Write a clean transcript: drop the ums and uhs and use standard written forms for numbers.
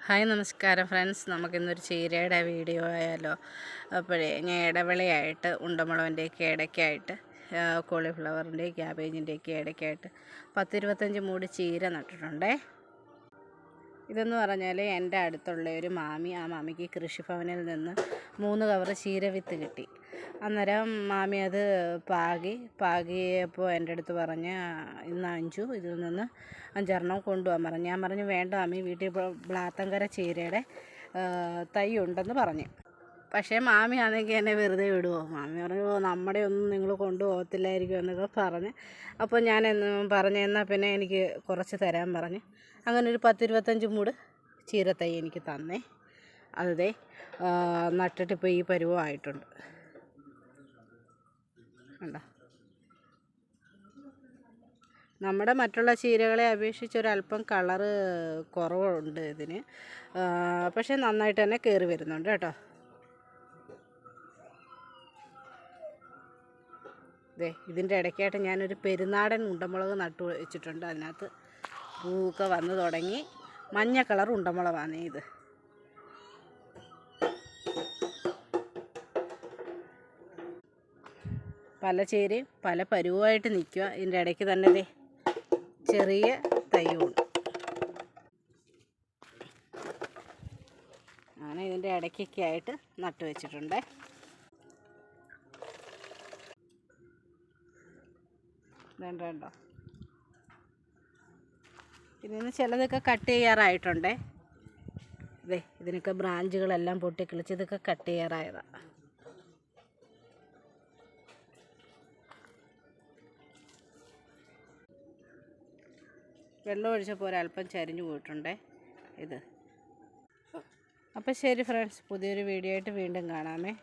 Hi നമസ്കാരം friends, നമുക്കിന്നൊരു ചീരയുടെ വീഡിയോ ആയാലോ. അപ്പോഴേ ഞാൻ ഇടവിളയായിട്ട് ഉണ്ടമുളകിൻ്റെയൊക്കെ ഇടയ്ക്കായിട്ട് കോളിഫ്ലവറിൻ്റെയും ക്യാബേജിൻ്റെയൊക്കെ ഇടയ്ക്കായിട്ട് 10-25 മൂട് ചീര നട്ടിട്ടുണ്ടേ. ഇതെന്ന് പറഞ്ഞാൽ എൻ്റെ അടുത്തുള്ള ഒരു മാമി, ആ മാമിക്ക് കൃഷിഭവനിൽ നിന്ന് 3 കവറ് ചീര വിത്ത് കിട്ടി. അന്നേരം മാമി അത് പാകിയപ്പോൾ എൻ്റെ അടുത്ത് പറഞ്ഞ്, ഇന്ന് അഞ്ചു ഇതിൽ നിന്ന് 5 കൊണ്ടുപോകാൻ പറഞ്ഞു. ഞാൻ പറഞ്ഞു വേണ്ട മാമി, വീട്ടിൽ ബ്ലാത്തങ്കര ചീരയുടെ തൈ ഉണ്ടെന്ന് പറഞ്ഞു. പക്ഷേ മാമി ആണെങ്കിൽ എന്നെ വെറുതെ വിടുമോ? മാമി പറഞ്ഞു നമ്മുടെ ഒന്നും നിങ്ങൾ കൊണ്ടുപോകത്തില്ലായിരിക്കും എന്നൊക്കെ പറഞ്ഞ്. അപ്പോൾ ഞാൻ പറഞ്ഞു എന്നാൽ പിന്നെ എനിക്ക് കുറച്ച് തരാൻ പറഞ്ഞ് അങ്ങനെ ഒരു 10-25 മൂട് ചീരത്തൈ എനിക്ക് തന്നേ. അതേ നട്ടിട്ടിപ്പോൾ ഈ പരുവമായിട്ടുണ്ട്. കണ്ടോ, നമ്മുടെ മറ്റുള്ള ചീരകളെ അപേക്ഷിച്ച് ഒരല്പം കളറ് കുറവുണ്ട് ഇതിന്, പക്ഷേ നന്നായിട്ട് തന്നെ കയറി വരുന്നുണ്ട് കേട്ടോ. ഇതിൻ്റെ ഇടയ്ക്കായിട്ട് ഞാനൊരു പെരുന്നാടൻ ഉണ്ടമുളക് നട്ടു വെച്ചിട്ടുണ്ട്. അതിനകത്ത് പൂവൊക്കെ വന്നു തുടങ്ങി. മഞ്ഞ കളർ ഉണ്ടമുളകാണ് ഇത്. പല ചീരയും പല പരുവമായിട്ട് നിൽക്കുക. ഇതിൻ്റെ ഇടയ്ക്ക് തന്നെ ചെറിയ തൈയുണ്ട്. അങ്ങനെ ഇതിൻ്റെ ഇടയ്ക്കൊക്കെ ആയിട്ട് നട്ടു വെച്ചിട്ടുണ്ട്. ഇതുണ്ടോ, ഇതിന് ചിലതൊക്കെ കട്ട് ചെയ്യാറായിട്ടുണ്ടേ. ഇതിനൊക്കെ ബ്രാഞ്ചുകളെല്ലാം പൊട്ടിക്കിളിച്ച് ഇതൊക്കെ കട്ട് ചെയ്യാറായതാണ്. വെള്ളം ഒഴിച്ചപ്പോൾ ഒരല്പം ചരിഞ്ഞു പോയിട്ടുണ്ടേ ഇത്. അപ്പോൾ ശരി ഫ്രണ്ട്സ്, പുതിയൊരു വീഡിയോ ആയിട്ട് വീണ്ടും കാണാമേ.